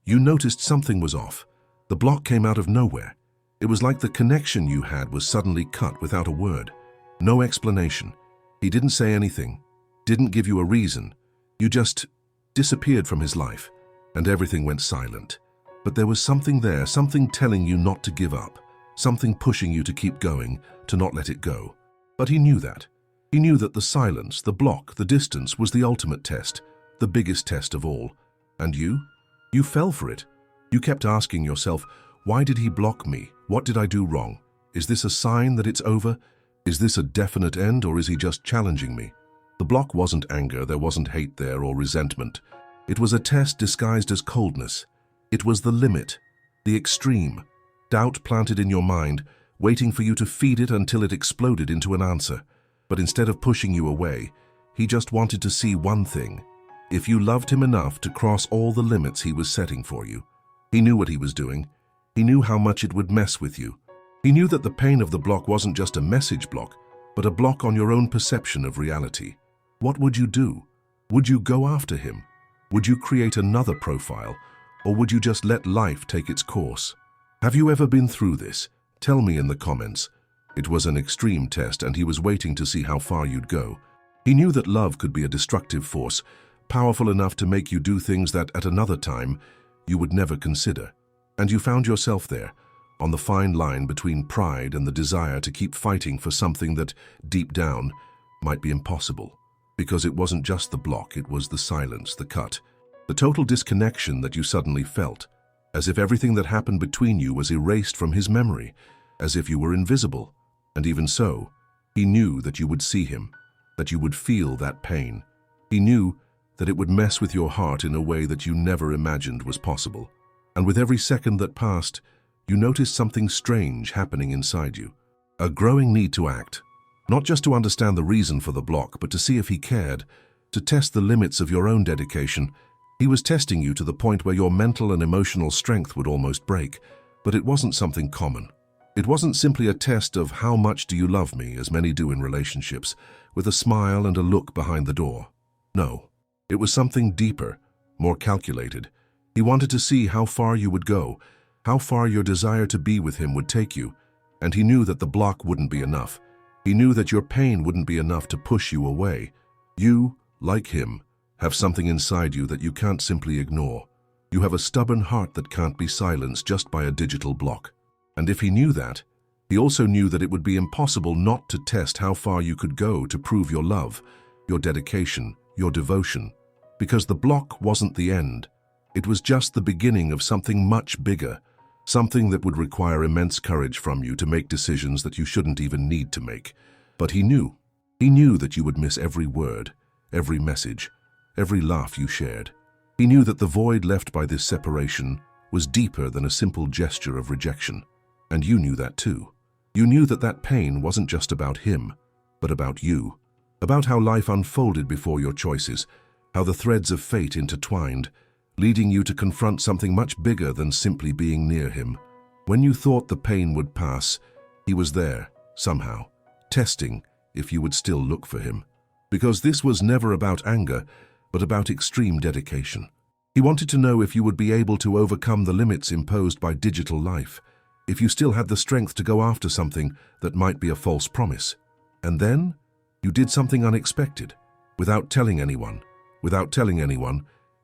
You noticed something was off. The block came out of nowhere. It was like the connection you had was suddenly cut without a word. No explanation. He didn't say anything, didn't give you a reason. You just disappeared from his life, and everything went silent. But there was something there, something telling you not to give up, something pushing you to keep going, to not let it go. But he knew that. He knew that the silence, the block, the distance was the ultimate test, the biggest test of all. And you? You fell for it. You kept asking yourself, why did he block me? What did I do wrong? Is this a sign that it's over? Is this a definite end, or is he just challenging me? The block wasn't anger, there wasn't hate there or resentment. It was a test disguised as coldness. It was the limit, the extreme, doubt planted in your mind, waiting for you to feed it until it exploded into an answer. But instead of pushing you away, he just wanted to see one thing: if you loved him enough to cross all the limits he was setting for you. He knew what he was doing. He knew how much it would mess with you. He knew that the pain of the block wasn't just a message block, but a block on your own perception of reality. What would you do? Would you go after him? Would you create another profile? Or would you just let life take its course? Have you ever been through this? Tell me in the comments. It was an extreme test, and he was waiting to see how far you'd go. He knew that love could be a destructive force, powerful enough to make you do things that at another time you would never consider. And you found yourself there, on the fine line between pride and the desire to keep fighting for something that, deep down, might be impossible. Because it wasn't just the block, it was the silence, the cut, the total disconnection that you suddenly felt, as if everything that happened between you was erased from his memory, as if you were invisible. And even so, he knew that you would see him, that you would feel that pain. He knew that it would mess with your heart in a way that you never imagined was possible. And with every second that passed, you noticed something strange happening inside you. A growing need to act, not just to understand the reason for the block, but to see if he cared, to test the limits of your own dedication. He was testing you to the point where your mental and emotional strength would almost break. But it wasn't something common. It wasn't simply a test of how much do you love me, as many do in relationships, with a smile and a look behind the door. No, it was something deeper, more calculated. He wanted to see how far you would go, how far your desire to be with him would take you. And he knew that the block wouldn't be enough. He knew that your pain wouldn't be enough to push you away. You, like him, have something inside you that you can't simply ignore. You have a stubborn heart that can't be silenced just by a digital block. And if he knew that, he also knew that it would be impossible not to test how far you could go to prove your love, your dedication, your devotion. Because the block wasn't the end. It was just the beginning of something much bigger, something that would require immense courage from you to make decisions that you shouldn't even need to make. But he knew that you would miss every word, every message, every laugh you shared. He knew that the void left by this separation was deeper than a simple gesture of rejection. And you knew that too. You knew that that pain wasn't just about him, but about you, about how life unfolded before your choices, how the threads of fate intertwined, leading you to confront something much bigger than simply being near him. When you thought the pain would pass, he was there, somehow, testing if you would still look for him. Because this was never about anger, but about extreme dedication. He wanted to know if you would be able to overcome the limits imposed by digital life, if you still had the strength to go after something that might be a false promise. And then, you did something unexpected. Without telling anyone,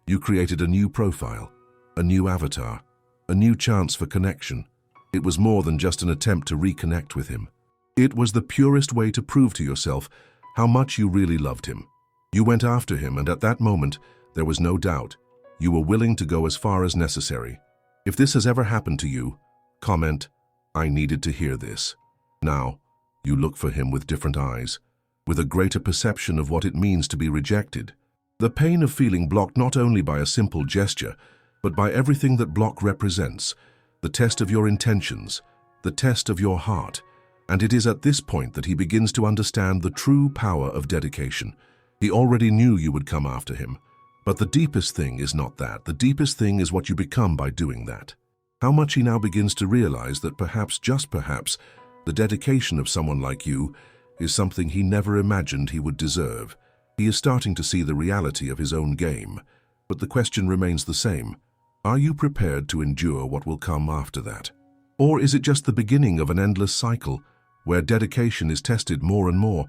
you created a new profile, a new avatar, a new chance for connection. It was more than just an attempt to reconnect with him. It was the purest way to prove to yourself how much you really loved him. You went after him, and at that moment, there was no doubt. You were willing to go as far as necessary. If this has ever happened to you, comment, "I needed to hear this." Now, you look for him with different eyes, with a greater perception of what it means to be rejected. The pain of feeling blocked not only by a simple gesture, but by everything that block represents, the test of your intentions, the test of your heart. And it is at this point that he begins to understand the true power of dedication. He already knew you would come after him. But the deepest thing is not that. The deepest thing is what you become by doing that. How much he now begins to realize that perhaps, just perhaps, the dedication of someone like you is something he never imagined he would deserve. He is starting to see the reality of his own game. But the question remains the same. Are you prepared to endure what will come after that? Or is it just the beginning of an endless cycle where dedication is tested more and more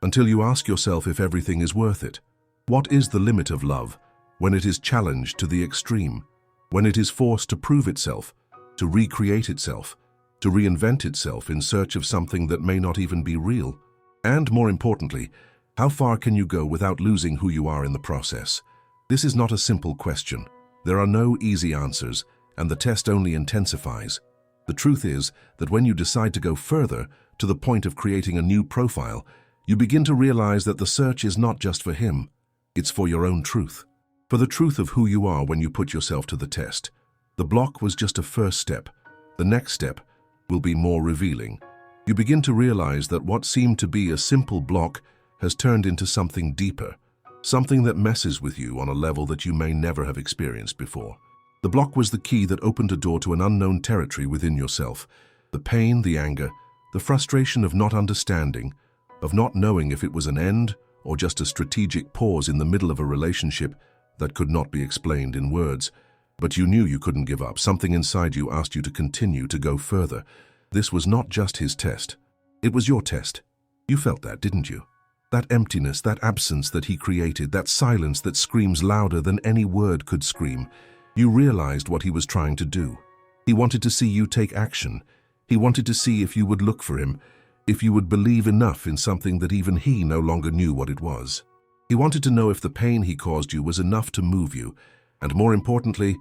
until you ask yourself if everything is worth it? What is the limit of love when it is challenged to the extreme, when it is forced to prove itself, to recreate itself, to reinvent itself in search of something that may not even be real? And more importantly, how far can you go without losing who you are in the process? This is not a simple question. There are no easy answers, and the test only intensifies. The truth is that when you decide to go further, to the point of creating a new profile, you begin to realize that the search is not just for him, it's for your own truth. For the truth of who you are when you put yourself to the test. The block was just a first step. The next step will be more revealing. You begin to realize that what seemed to be a simple block has turned into something deeper, something that messes with you on a level that you may never have experienced before. The block was the key that opened a door to an unknown territory within yourself. The pain, the anger, the frustration of not understanding, of not knowing if it was an end or just a strategic pause in the middle of a relationship that could not be explained in words. But you knew you couldn't give up. Something inside you asked you to continue, to go further. This was not just his test. It was your test. You felt that, didn't you? That emptiness, that absence that he created, that silence that screams louder than any word could scream. You realized what he was trying to do. He wanted to see you take action. He wanted to see if you would look for him, if you would believe enough in something that even he no longer knew what it was. He wanted to know if the pain he caused you was enough to move you, and more importantly,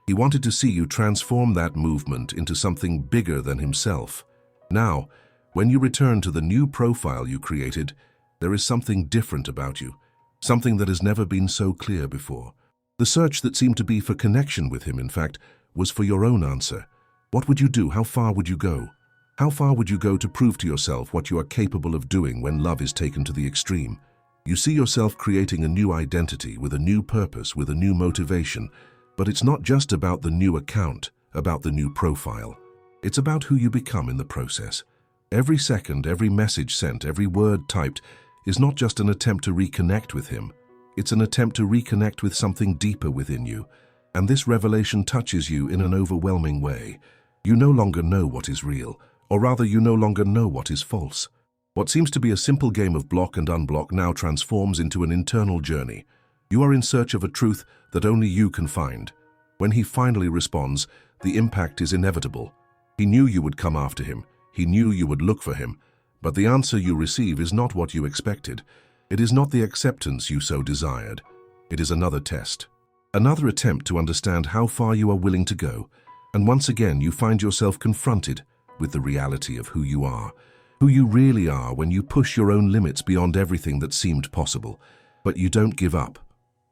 he wanted to see you transform that movement into something bigger than himself. Now, when you return to the new profile you created, there is something different about you, something that has never been so clear before. The search that seemed to be for connection with him, in fact, was for your own answer. What would you do? How far would you go? How far would you go to prove to yourself what you are capable of doing when love is taken to the extreme? You see yourself creating a new identity with a new purpose, with a new motivation, but it's not just about the new account, about the new profile. It's about who you become in the process. Every second, every message sent, every word typed is not just an attempt to reconnect with him. It's an attempt to reconnect with something deeper within you. And this revelation touches you in an overwhelming way. You no longer know what is real, or rather you no longer know what is false. What seems to be a simple game of block and unblock now transforms into an internal journey. You are in search of a truth that only you can find. When he finally responds, the impact is inevitable. He knew you would come after him. He knew you would look for him. But the answer you receive is not what you expected. It is not the acceptance you so desired. It is another test. Another attempt to understand how far you are willing to go. And once again, you find yourself confronted with the reality of who you are. Who you really are when you push your own limits beyond everything that seemed possible. But you don't give up.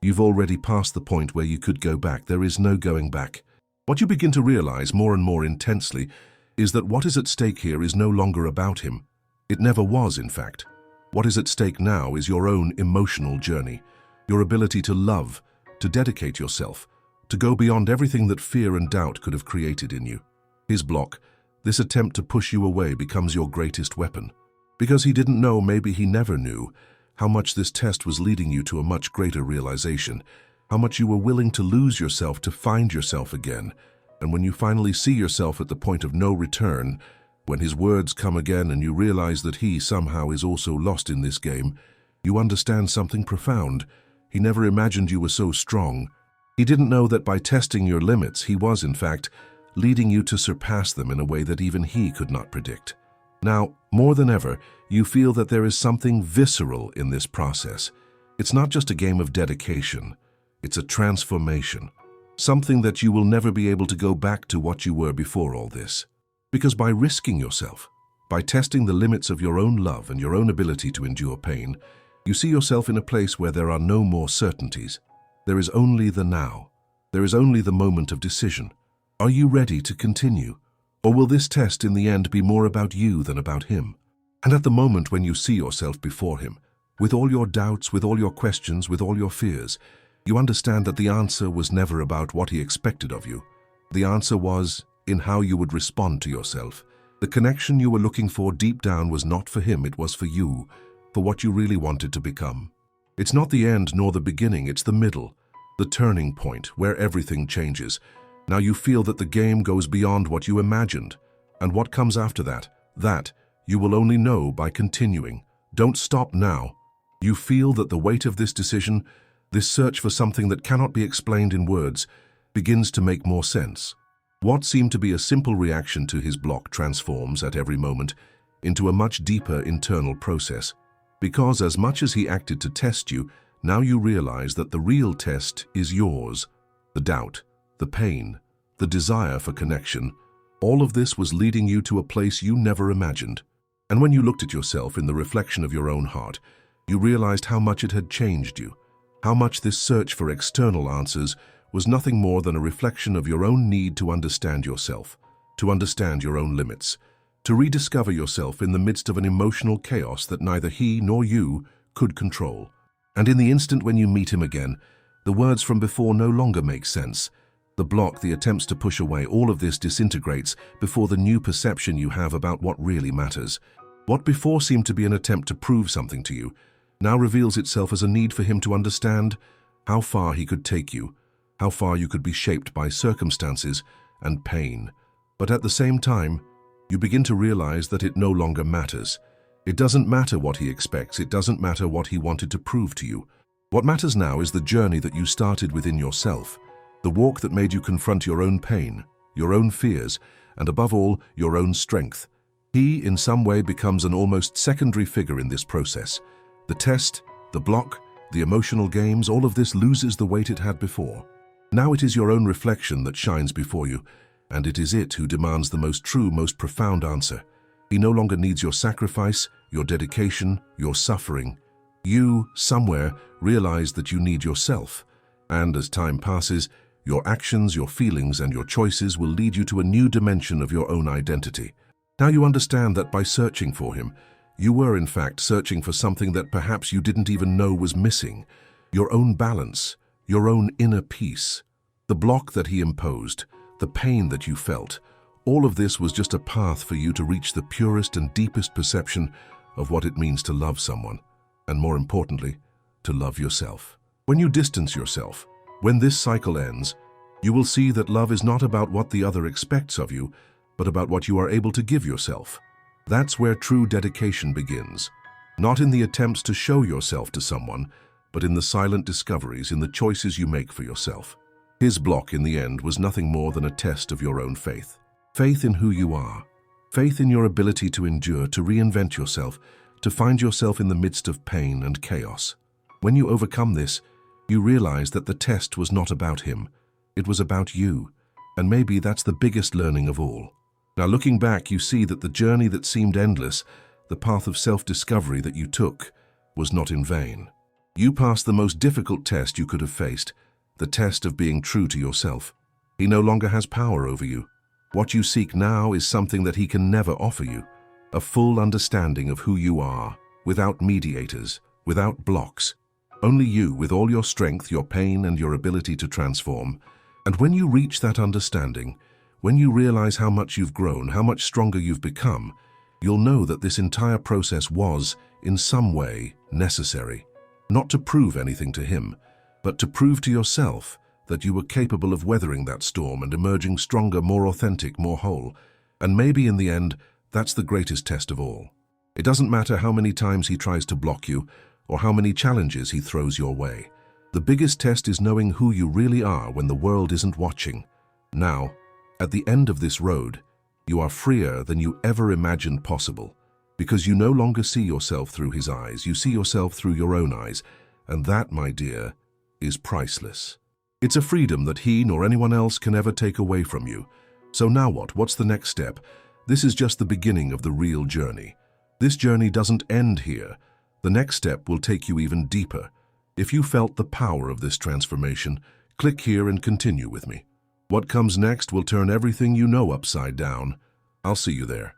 You've already passed the point where you could go back. There is no going back. What you begin to realize more and more intensely is that what is at stake here is no longer about him. It never was, in fact. What is at stake now is your own emotional journey, your ability to love, to dedicate yourself, to go beyond everything that fear and doubt could have created in you. His block, this attempt to push you away, becomes your greatest weapon. Because he didn't know, maybe he never knew, how much this test was leading you to a much greater realization, how much you were willing to lose yourself to find yourself again. And when you finally see yourself at the point of no return, when his words come again and you realize that he somehow is also lost in this game, you understand something profound. He never imagined you were so strong. He didn't know that by testing your limits, he was, in fact, leading you to surpass them in a way that even he could not predict. Now, more than ever, you feel that there is something visceral in this process. It's not just a game of dedication. It's a transformation. Something that you will never be able to go back to what you were before all this. Because by risking yourself, by testing the limits of your own love and your own ability to endure pain, you see yourself in a place where there are no more certainties. There is only the now. There is only the moment of decision. Are you ready to continue? Or will this test in the end be more about you than about him? And at the moment when you see yourself before him, with all your doubts, with all your questions, with all your fears, you understand that the answer was never about what he expected of you. The answer was in how you would respond to yourself. The connection you were looking for deep down was not for him, it was for you, for what you really wanted to become. It's not the end nor the beginning, it's the middle, the turning point where everything changes, Now you feel that the game goes beyond what you imagined. And what comes after that you will only know by continuing. Don't stop now. You feel that the weight of this decision, this search for something that cannot be explained in words, begins to make more sense. What seemed to be a simple reaction to his block transforms at every moment into a much deeper internal process. Because as much as he acted to test you, now you realize that the real test is yours. The doubt, the pain, the desire for connection, all of this was leading you to a place you never imagined. And when you looked at yourself in the reflection of your own heart, you realized how much it had changed you, how much this search for external answers was nothing more than a reflection of your own need to understand yourself, to understand your own limits, to rediscover yourself in the midst of an emotional chaos that neither he nor you could control. And in the instant when you meet him again, the words from before no longer make sense. The block, the attempts to push away, all of this disintegrates before the new perception you have about what really matters. What before seemed to be an attempt to prove something to you now reveals itself as a need for him to understand how far he could take you, how far you could be shaped by circumstances and pain. But at the same time, you begin to realize that it no longer matters. It doesn't matter what he expects, it doesn't matter what he wanted to prove to you. What matters now is the journey that you started within yourself, the walk that made you confront your own pain, your own fears, and above all, your own strength. He, in some way, becomes an almost secondary figure in this process. The test, the block, the emotional games, all of this loses the weight it had before. Now it is your own reflection that shines before you, and it is it who demands the most true, most profound answer. He no longer needs your sacrifice, your dedication, your suffering. You, somewhere, realize that you need yourself. And as time passes, your actions, your feelings, and your choices will lead you to a new dimension of your own identity. Now you understand that by searching for him, you were in fact searching for something that perhaps you didn't even know was missing. Your own balance, your own inner peace. The block that he imposed, the pain that you felt, all of this was just a path for you to reach the purest and deepest perception of what it means to love someone, and more importantly, to love yourself. When you distance yourself, when this cycle ends, you will see that love is not about what the other expects of you, but about what you are able to give yourself. That's where true dedication begins. Not in the attempts to show yourself to someone, but in the silent discoveries, in the choices you make for yourself. His block, in the end, was nothing more than a test of your own faith. Faith in who you are. Faith in your ability to endure, to reinvent yourself, to find yourself in the midst of pain and chaos. When you overcome this, you realize that the test was not about him. It was about you. And maybe that's the biggest learning of all. Now, looking back, you see that the journey that seemed endless, the path of self-discovery that you took, was not in vain. You passed the most difficult test you could have faced, the test of being true to yourself. He no longer has power over you. What you seek now is something that he can never offer you, a full understanding of who you are, without mediators, without blocks. Only you, with all your strength, your pain, and your ability to transform. And when you reach that understanding, when you realize how much you've grown, how much stronger you've become, you'll know that this entire process was, in some way, necessary. Not to prove anything to him, but to prove to yourself that you were capable of weathering that storm and emerging stronger, more authentic, more whole. And maybe in the end, that's the greatest test of all. It doesn't matter how many times he tries to block you, or how many challenges he throws your way. The biggest test is knowing who you really are when the world isn't watching. Now, at the end of this road, you are freer than you ever imagined possible, because you no longer see yourself through his eyes, you see yourself through your own eyes, and that, my dear, is priceless. It's a freedom that he nor anyone else can ever take away from you. So now what? What's the next step? This is just the beginning of the real journey. This journey doesn't end here. The next step will take you even deeper. If you felt the power of this transformation, click here and continue with me. What comes next will turn everything you know upside down. I'll see you there.